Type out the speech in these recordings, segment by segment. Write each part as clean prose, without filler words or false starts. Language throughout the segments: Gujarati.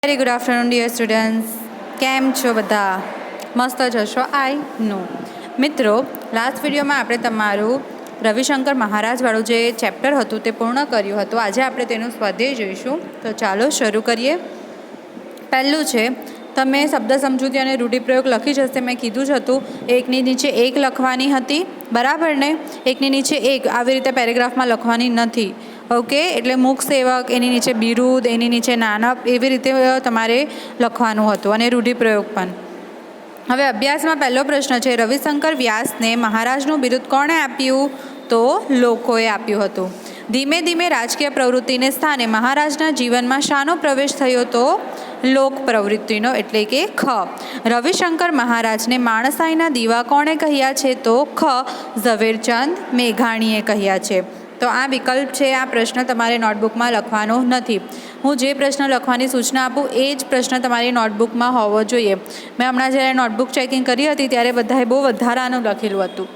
Very good afternoon dear students. કેમ છો બધા? મસ્ત જ હશો આઈ નો. મિત્રો, લાસ્ટ વિડીયોમાં આપણે તમારું રવિશંકર મહારાજવાળું જે ચેપ્ટર હતું તે પૂર્ણ કર્યું હતું. આજે આપણે તેનું સ્વાધ્યાય જોઈશું. તો ચાલો શરૂ કરીએ. પહેલું છે, તમે શબ્દ સમજૂતી અને રૂઢિપ્રયોગ લખી જશે. મેં કીધું જ હતું એકની નીચે એક લખવાની હતી, બરાબર ને? એકની નીચે એક આવી રીતે પેરેગ્રાફમાં લખવાની નથી. ઓકે, એટલે મુખ સેવક, એની નીચે બિરુદ, એની નીચે નાનપ, એવી રીતે તમારે લખવાનું હતું, અને રૂઢિપ્રયોગ પણ. હવે અભ્યાસમાં પહેલો પ્રશ્ન છે, રવિશંકર વ્યાસને મહારાજનું બિરુદ કોણે આપ્યું? તો લોકોએ આપ્યું હતું. ધીમે ધીમે રાજકીય પ્રવૃત્તિને સ્થાને મહારાજના જીવનમાં શાનો પ્રવેશ થયો? તો લોક પ્રવૃત્તિનો, એટલે કે ખ. રવિશંકર મહારાજને માણસાઈના દીવા કોણે કહ્યા છે? તો ખ. ઝવેરચંદ મેઘાણીએ કહ્યા છે. તો આ વિકલ્પ છે. આ પ્રશ્ન તમારે નોટબુકમાં લખવાનો નથી. હું જે પ્રશ્ન લખવાની સૂચના આપું એ જ પ્રશ્ન તમારી નોટબુકમાં હોવો જોઈએ. મેં હમણાં જ્યારે નોટબુક ચેકિંગ કરી હતી ત્યારે બધાએ બહુ વધારાનું લખેલું હતું.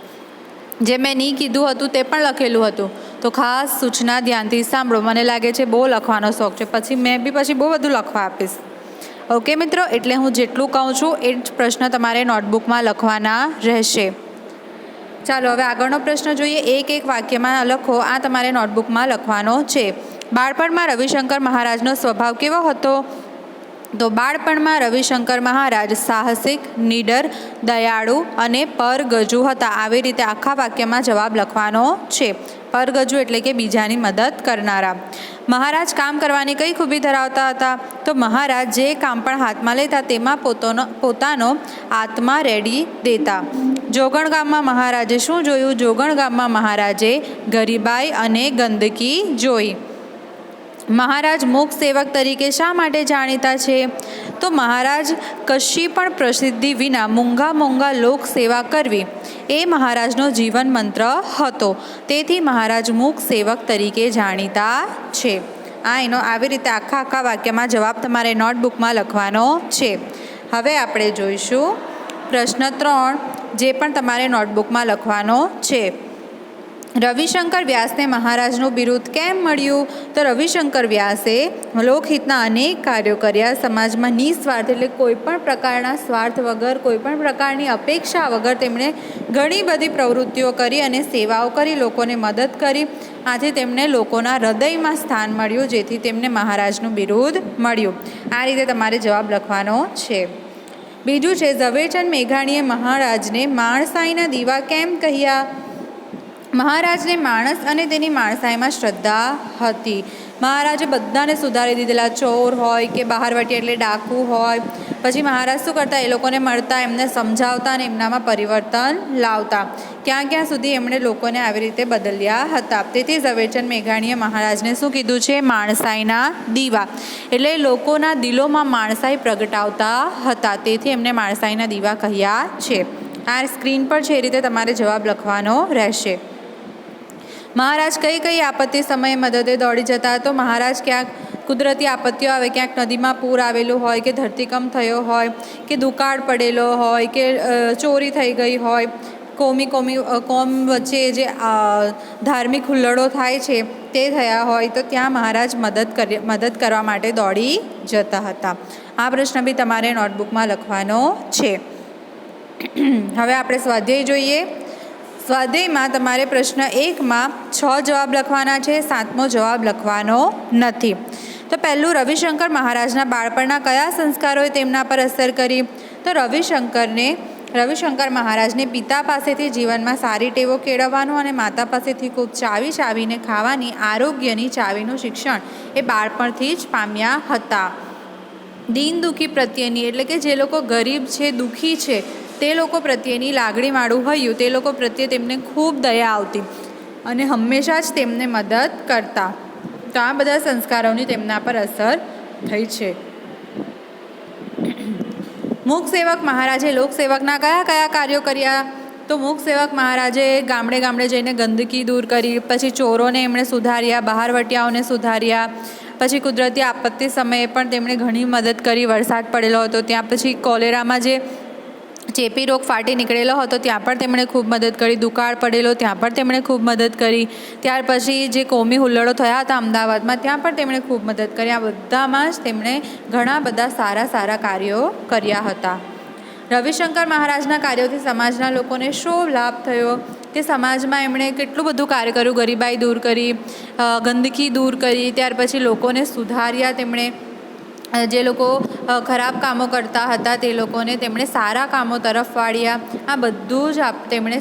જે મેં નહીં કીધું હતું તે પણ લખેલું હતું. તો ખાસ સૂચના ધ્યાનથી સાંભળો. મને લાગે છે બહુ લખવાનો શોખ છે, પછી મેં બી બહુ બધું લખવા આપીશ. ઓકે મિત્રો, એટલે હું જેટલું કહું છું એ જ પ્રશ્ન તમારે નોટબુકમાં લખવાના રહેશે. ચાલો હવે આગળનો પ્રશ્ન જોઈએ. એક એક વાક્યમાં લખો. આ તમારે નોટબુકમાં લખવાનો છે. બાળપણમાં રવિશંકર મહારાજનો સ્વભાવ કેવો હતો? તો બાળપણમાં રવિશંકર મહારાજ સાહસિક, નીડર, દયાળુ અને પરગજુ હતા. આવી રીતે આખા વાક્યમાં જવાબ લખવાનો છે. પરગજુ એટલે કે બીજાની મદદ કરનારા. મહારાજ કામ કરવાની કઈ ખૂબી ધરાવતા હતા? તો મહારાજ જે કામ પણ હાથમાં લેતા તેમાં પોતાનો આત્મા રેડી દેતા. જોગણ ગામમાં મહારાજે શું જોયું? જોગણ ગામમાં મહારાજે ગરીબાઈ અને ગંદકી જોઈ. મહારાજ મૂક સેવક તરીકે શા માટે જાણીતા છે? તો મહારાજ કશી પણ પ્રસિદ્ધિ વિના મૂંઘા મૂંઘા લોક સેવા કરવી એ મહારાજનો જીવન મંત્ર હતો. તેથી મહારાજ મૂક સેવક તરીકે જાણીતા છે. આ એનો આવી રીતે આખા વાક્યમાં જવાબ તમારે નોટબુકમાં લખવાનો છે. હવે આપણે જોઈશું પ્રશ્ન 3, જે પણ તમારે નોટબુકમાં લખવાનો છે. રવિશંકર વ્યાસને મહારાજનું બિરુદ કેમ મળ્યું? તો રવિશંકર વ્યાસે લોકહિતના અનેક કાર્યો કર્યા. સમાજમાં નિસ્વાર્થ એટલે કોઈ પણ પ્રકારના સ્વાર્થ વગર, કોઈ પણ પ્રકારની અપેક્ષા વગર તેમણે ઘણી બધી પ્રવૃત્તિઓ કરી અને સેવાઓ કરી, લોકોને મદદ કરી. આથી તેમને લોકોના હૃદયમાં સ્થાન મળ્યું, જેથી તેમને મહારાજનું બિરુદ મળ્યું. આ રીતે તમારે જવાબ લખવાનો છે. બીજું છે, ઝવેરચંદ મેઘાણીએ મહારાજને માણસાઈના દીવા કેમ કહ્યા? મહારાજને માણસ અને તેની માણસાઈમાં શ્રદ્ધા હતી. મહારાજે બધાને સુધારી દીધેલા. ચોર હોય કે બહારવટી એટલે ડાકુ હોય, પછી મહારાજ શું કરતા? એ લોકોને મળતા, એમને સમજાવતા અને એમનામાં પરિવર્તન લાવતા. ક્યાં ક્યાં સુધી એમણે લોકોને આવી રીતે બદલ્યા હતા. તેથી ઝવેરચંદ મેઘાણીએ મહારાજને શું કીધું છે? માણસાઈના દીવા, એટલે લોકોના દિલોમાં માણસાઈ પ્રગટાવતા હતા. તેથી એમને માણસાઈના દીવા કહ્યા છે. આ સ્ક્રીન પર છે, એ રીતે તમારે જવાબ લખવાનો રહેશે. મહારાજ કઈ કઈ આપત્તિ સમયે મદદે દોડી જતા? તો મહારાજ ક્યાંક કુદરતી આપત્તિઓ આવે, ક્યાંક નદીમાં પૂર આવેલું હોય, કે ધરતીકંપ થયો હોય, કે દુકાળ પડેલો હોય, કે ચોરી થઈ ગઈ હોય, કોમ વચ્ચે જે ધાર્મિક હુલ્લડો થાય છે તે થયા હોય, તો ત્યાં મહારાજ મદદ કરવા માટે દોડી જતા હતા. આ પ્રશ્ન બી તમારે નોટબુકમાં લખવાનો છે. હવે આપણે સ્વાધ્યાય જોઈએ. સ્વાધ્યાયમાં તમારે પ્રશ્ન 1માં 6 જવાબ લખવાના છે, 7મો જવાબ લખવાનો નથી. તો પહેલું, રવિશંકર મહારાજના બાળપણના કયા સંસ્કારોએ તેમના પર અસર કરી? તો રવિશંકર મહારાજને પિતા પાસેથી જીવનમાં સારી ટેવો કેળવવાનું અને માતા પાસેથી ખૂબ ચાવીને ખાવાની આરોગ્યની ચાવીનું શિક્ષણ એ બાળપણથી જ પામ્યા હતા. દીન દુઃખી પ્રત્યેની, એટલે કે જે લોકો ગરીબ છે, દુઃખી છે, તે લોકો પ્રત્યેની લાગણીવાળું હૈયું, તે લોકો પ્રત્યે તેમને ખૂબ દયા આવતી અને હંમેશા જ તેમને મદદ કરતા. તો આ બધા સંસ્કારોની તેમના પર અસર થઈ છે. મૂક સેવક મહારાજે લોકસેવકના કયા કયા કાર્યો કર્યા? તો મૂક સેવક મહારાજે ગામડે ગામડે જઈને ગંદકી દૂર કરી, પછી ચોરોને એમણે સુધાર્યા, બહારવટિયાઓને સુધાર્યા, પછી કુદરતી આપત્તિ સમયે પણ તેમણે ઘણી મદદ કરી. વરસાદ પડેલો હતો ત્યાં, પછી કોલેરામાં જે ચેપી રોગ ફાટી નીકળેલો હતો ત્યાં પણ તેમણે ખૂબ મદદ કરી, દુકાળ પડેલો ત્યાં પણ તેમણે ખૂબ મદદ કરી, ત્યાર પછી જે કોમી હુલ્લડો થયા હતા અમદાવાદમાં ત્યાં પણ તેમણે ખૂબ મદદ કરી. આ બધામાં જ તેમણે ઘણા બધા સારા સારા કાર્યો કર્યા હતા. રવિશંકર મહારાજના કાર્યોથી સમાજના લોકોને શું લાભ થયો કે સમાજમાં એમણે કેટલું બધું કાર્ય કર્યું, ગરીબાઈ દૂર કરી, ગંદકી દૂર કરી, ત્યાર પછી લોકોને સુધાર્યા. તેમણે જે લોકો ખરાબ કામો કરતા હતા તે લોકોને તેમણે સારા કામો તરફ વાળ્યા. આ બધું જ તેમણે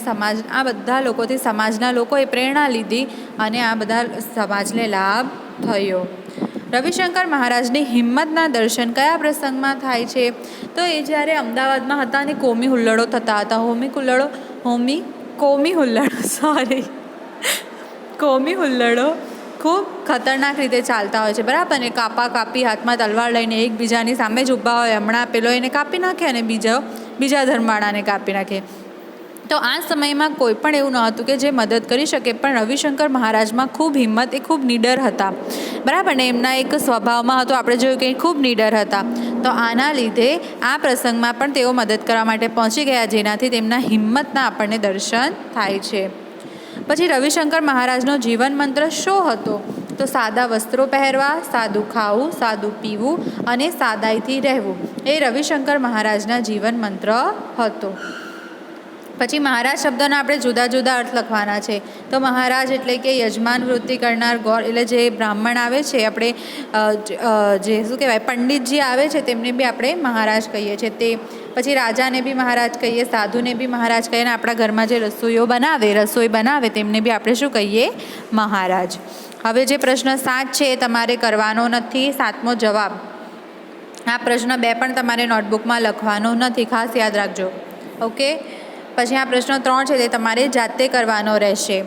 આ બધા લોકોથી સમાજના લોકોએ પ્રેરણા લીધી અને આ બધા સમાજને લાભ થયો. રવિશંકર મહારાજની હિંમતના દર્શન કયા પ્રસંગમાં થાય છે? તો એ જ્યારે અમદાવાદમાં હતા અને કોમી હુલ્લડો થતા હતા. કોમી હુલ્લડો ખૂબ ખતરનાક રીતે ચાલતા હોય છે, બરાબર ને? કાપી હાથમાં તલવાર લઈને એકબીજાની સામે જ ઊભા હોય. હમણાં પેલો એને કાપી નાખે અને બીજા ધર્મવાળાને કાપી નાખે. તો આ સમયમાં કોઈ પણ એવું ન હતું કે જે મદદ કરી શકે, પણ રવિશંકર મહારાજમાં ખૂબ હિંમત, એ ખૂબ નીડર હતા, બરાબર ને? એમના એક સ્વભાવમાં હતો, આપણે જોયું કે ખૂબ નીડર હતા. તો આના લીધે આ પ્રસંગમાં પણ તેઓ મદદ કરવા માટે પહોંચી ગયા, જેનાથી તેમના હિંમતના આપણને દર્શન થાય છે. પછી રવિશંકર મહારાજનો જીવન મંત્ર શું હતો? તો સાદા વસ્ત્રો પહેરવા, સાદું ખાવું, સાદું પીવું અને સાદાઈથી રહેવું એ રવિશંકર મહારાજના જીવન મંત્ર હતો. પછી મહારાજ શબ્દના આપણે જુદા જુદા અર્થ લખવાના છે. તો મહારાજ એટલે કે યજમાન વૃત્તિ કરનાર, ગોર એટલે જે બ્રાહ્મણ આવે છે, આપણે જે શું કહેવાય પંડિતજી આવે છે તેમને બી આપણે મહારાજ કહીએ છીએ તે. પછી રાજાને બી મહારાજ કહીએ, સાધુને બી મહારાજ કહીએ, અને આપણા ઘરમાં જે રસોઈ બનાવે તેમને બી આપણે શું કહીએ? મહારાજ. હવે જે પ્રશ્ન 7 છે એ તમારે કરવાનો નથી. 7મો જવાબ. આ પ્રશ્ન 2 પણ તમારે નોટબુકમાં લખવાનો નથી, ખાસ યાદ રાખજો. ઓકે. પછી આ પ્રશ્ન 3 છે તે તમારે જાતે કરવાનો રહેશે.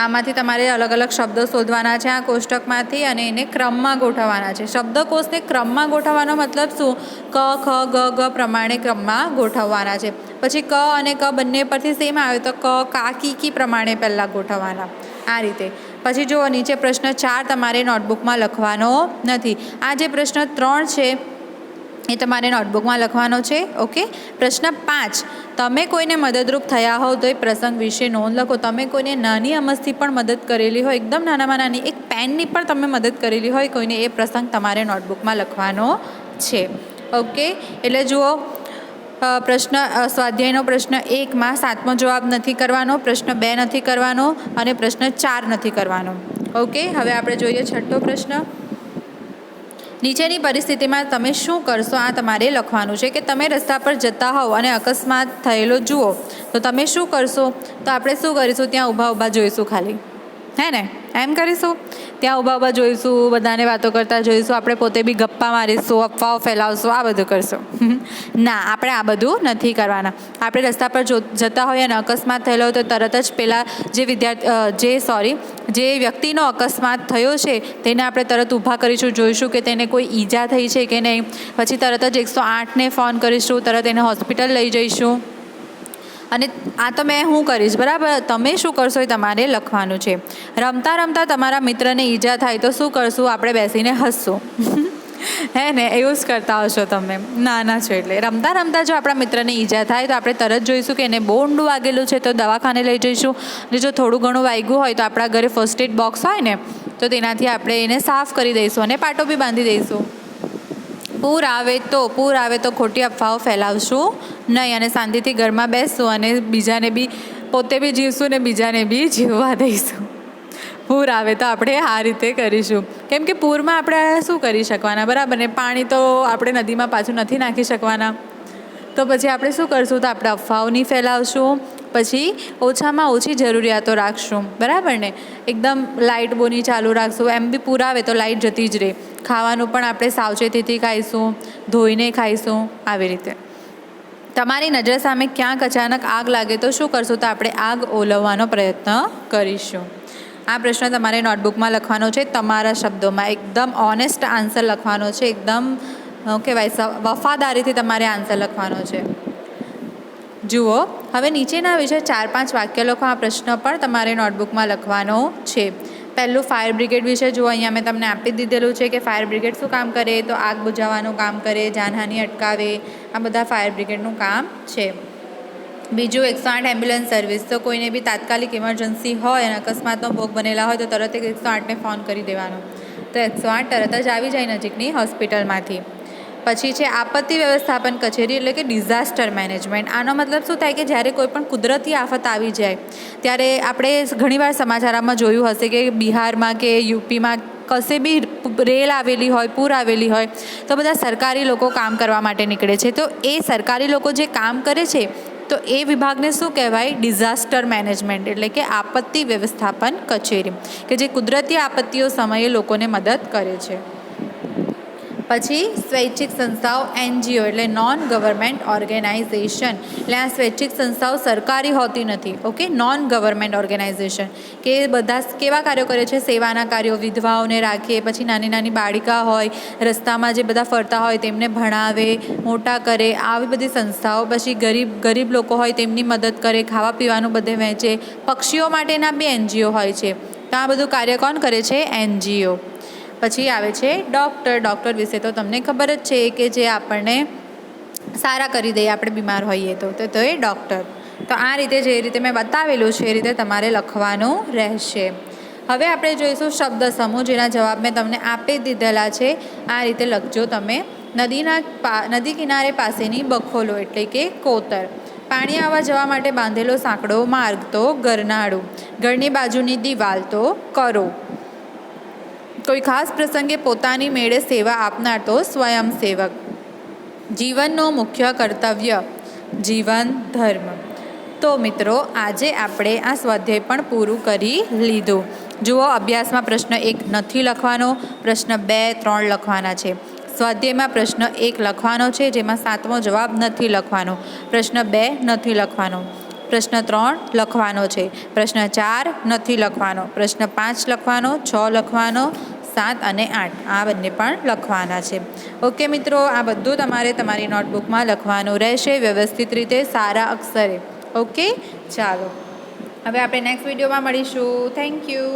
આમાંથી તમારે અલગ અલગ શબ્દો શોધવાના છે આ કોષ્ટકમાંથી અને એને ક્રમમાં ગોઠવવાના છે. શબ્દકોશને ક્રમમાં ગોઠવવાનો મતલબ શું? ક, ખ, ગ, ગ પ્રમાણે ક્રમમાં ગોઠવવાના છે. પછી ક અને ક બંને પરથી સેમ આવે તો ક, કા, કી પ્રમાણે પહેલાં ગોઠવવાના, આ રીતે. પછી જુઓ, નીચે પ્રશ્ન 4 તમારે નોટબુકમાં લખવાનો નથી. આ જે પ્રશ્ન 3 છે એ તમારે નોટબુકમાં લખવાનો છે. ઓકે. પ્રશ્ન 5, તમે કોઈને મદદરૂપ થયા હોવ તો એ પ્રસંગ વિશે નોંધ લખો. તમે કોઈને નાની અમસ્થી પણ મદદ કરેલી હોય, એકદમ નાનામાં નાની એક પેનની પણ તમે મદદ કરેલી હોય કોઈને, એ પ્રસંગ તમારે નોટબુકમાં લખવાનો છે. ઓકે. એટલે જુઓ, સ્વાધ્યાયનો પ્રશ્ન 1માં 7મો જવાબ નથી કરવાનો, પ્રશ્ન 2 નથી કરવાનો અને પ્રશ્ન 4 નથી કરવાનો. ઓકે. હવે આપણે જોઈએ 6થો પ્રશ્ન. નીચેની પરિસ્થિતિમાં તમે શું કરશો? આ તમારે લખવાનું છે કે તમે રસ્તા પર જતા હોવ અને અકસ્માત થયેલો જુઓ તો તમે શું કરશો? તો આપણે શું કરીશું? ત્યાં ઊભા જોઈશું ખાલી, હે ને? એમ કરીશું. ત્યાં ઊભા જોઈશું, બધાને વાતો કરતા જોઈશું, આપણે પોતે બી ગપ્પા મારીશું, અફવાઓ ફેલાવશું, આ બધું કરશું. ના, આપણે આ બધું નથી કરવાના. આપણે રસ્તા પર જતા હોઈએ અને અકસ્માત થયેલો હોય તો તરત જ પેલા જે વ્યક્તિનો અકસ્માત થયો છે તેને આપણે તરત ઊભા કરીશું, જોઈશું કે તેને કોઈ ઈજા થઈ છે કે નહીં. પછી તરત જ 108ને ફોન કરીશું, તરત એને હોસ્પિટલ લઈ જઈશું. અને આ તો હું કરીશ, બરાબર? તમે શું કરશો એ તમારે લખવાનું છે. રમતા રમતા તમારા મિત્રને ઈજા થાય તો શું કરશું? આપણે બેસીને હસશું, હે ને? એવું જ કરતા હશો તમે, નાના છો એટલે. રમતા રમતા જો આપણા મિત્રને ઈજા થાય તો આપણે તરત જોઈશું કે એને બહુ ઊંડું વાગેલું છે તો દવાખાને લઈ જઈશું. અને જો થોડું ઘણું વાગ્યું હોય તો આપણા ઘરે ફર્સ્ટ એડ બોક્સ હોય ને, તો તેનાથી આપણે એને સાફ કરી દઈશું અને પાટો બી બાંધી દઈશું. પૂર આવે તો ખોટી અફવાઓ ફેલાવશું નહીં અને શાંતિથી ઘરમાં બેસશું અને બીજાને બી, પોતે બી જીવશું ને બીજાને બી જીવવા દઈશું. પૂર આવે તો આપણે આ રીતે કરીશું. કેમ કે પૂરમાં આપણે શું કરી શકવાના, બરાબર ને? પાણી તો આપણે નદીમાં પાછું નથી નાખી શકવાના. તો પછી આપણે શું કરશું? તો આપણે અફવાઓ નહીં ફેલાવશું. પછી ઓછામાં ઓછી જરૂરિયાતો રાખશું, બરાબર ને? એકદમ લાઇટ બહુ નહીં ચાલુ રાખશું. એમ બી પૂર આવે તો લાઇટ જતી જ રહે. ખાવાનું પણ આપણે સાવચેતીથી ખાઈશું, ધોઈને ખાઈશું, આવી રીતે. તમારી નજર સામે ક્યાંક અચાનક આગ લાગે તો શું કરશું? તો આપણે આગ ઓલવવાનો પ્રયત્ન કરીશું. આ પ્રશ્ન તમારે નોટબુકમાં લખવાનો છે, તમારા શબ્દોમાં. એકદમ ઓનેસ્ટ આન્સર લખવાનો છે, એકદમ કહેવાય વફાદારીથી તમારે આન્સર લખવાનો છે. જુઓ, હવે નીચેના વિશે 4-5 વાક્ય લખો. આ પ્રશ્ન પણ તમારે નોટબુકમાં લખવાનો છે. પહેલું ફાયર બ્રિગેડ વિશે જુઓ. અહીંયા મેં તમને આપી દીધેલું છે કે ફાયર બ્રિગેડ શું કામ કરે? તો આગ બુઝાવવાનું કામ કરે, જાનહાનિ અટકાવે, આ બધા ફાયર બ્રિગેડનું કામ છે. બીજું 108 એમ્બ્યુલન્સ સર્વિસ, તો કોઈને બી તાત્કાલિક ઇમરજન્સી હોય અને અકસ્માતનો ભોગ બનેલા હોય તો તરત જ 108ને ફોન કરી દેવાનો, તો 108 તરત જ આવી જાય નજીકની હોસ્પિટલમાંથી. પછી છે આપત્તિ વ્યવસ્થાપન કચેરી એટલે કે ડિઝાસ્ટર મેનેજમેન્ટ. આનો મતલબ શું થાય કે જ્યારે કોઈ પણ કુદરતી આફત આવી જાય ત્યારે આપણે ઘણીવાર સમાચારમાં જોયું હશે કે બિહારમાં કે યુપીમાં કશે બી રેલ આવેલી હોય, પૂર આવેલી હોય, તો બધા સરકારી લોકો કામ કરવા માટે નીકળે છે. તો એ સરકારી લોકો જે કામ કરે છે તો એ વિભાગને શું કહેવાય? ડિઝાસ્ટર મેનેજમેન્ટ એટલે કે આપત્તિ વ્યવસ્થાપન કચેરી, કે જે કુદરતી આપત્તિઓ સમયે લોકોને મદદ કરે છે. પછી સ્વૈચ્છિક સંસ્થાઓ NGO એટલે નોન ગવર્મેન્ટ ઓર્ગેનાઇઝેશન. એટલે આ સ્વૈચ્છિક સંસ્થાઓ સરકારી હોતી નથી. ઓકે, નોન ગવર્મેન્ટ ઓર્ગેનાઇઝેશન કે બધા કેવા કાર્યો કરે છે? સેવાના કાર્યો, વિધવાઓને રાખે, પછી નાની નાની બાળિકા હોય રસ્તામાં જે બધા ફરતા હોય તેમને ભણાવે, મોટા કરે, આવી બધી સંસ્થાઓ. પછી ગરીબ લોકો હોય તેમની મદદ કરે, ખાવા પીવાનું બધે વહેંચે. પક્ષીઓ માટેના બી NGO હોય છે. તો આ બધું કાર્ય કોણ કરે છે? NGO. પછી આવે છે ડૉક્ટર વિશે તો તમને ખબર જ છે કે જે આપણને સારા કરી દે આપણે બીમાર હોઈએ તો એ ડૉક્ટર. તો આ રીતે જે રીતે મેં બતાવેલું છે એ રીતે તમારે લખવાનું રહેશે. હવે આપણે જોઈશું શબ્દ સમૂહ, જેના જવાબ મેં તમને આપી દીધેલા છે. આ રીતે લખજો તમે. નદી કિનારે પાસેની બખોલો એટલે કે કોતર. પાણી આવવા જવા માટે બાંધેલો સાંકડો માર્ગ તો ગરનાળું. ઘરની બાજુની દિવાલ તો કરો. કોઈ ખાસ પ્રસંગે પોતાની મેળે સેવા આપનાર તો સ્વયંસેવક. જીવનનું મુખ્ય કર્તવ્ય જીવન ધર્મ. તો મિત્રો આજે આપણે આ સ્વાધ્યાય પણ પૂરું કરી લીધું. જુઓ, અભ્યાસમાં પ્રશ્ન 1 નથી લખવાનો, પ્રશ્ન 2, 3 લખવાના છે. સ્વાધ્યાયમાં પ્રશ્ન 1 લખવાનો છે, જેમાં 7મો જવાબ નથી લખવાનો. પ્રશ્ન 2 નથી લખવાનો. પ્રશ્ન 3 લખવાનો છે. પ્રશ્ન 4 નથી લખવાનો. પ્રશ્ન 5 લખવાનો, 6 લખવાનો, 7 અને 8 આ બંને પણ લખવાના છે. ઓકે મિત્રો, આ બધું તમારે તમારી નોટબુકમાં લખવાનું રહેશે વ્યવસ્થિત રીતે, સારા અક્ષરે. ઓકે, ચાલો હવે આપણે નેક્સ્ટ વિડીયોમાં મળીશું. Thank you.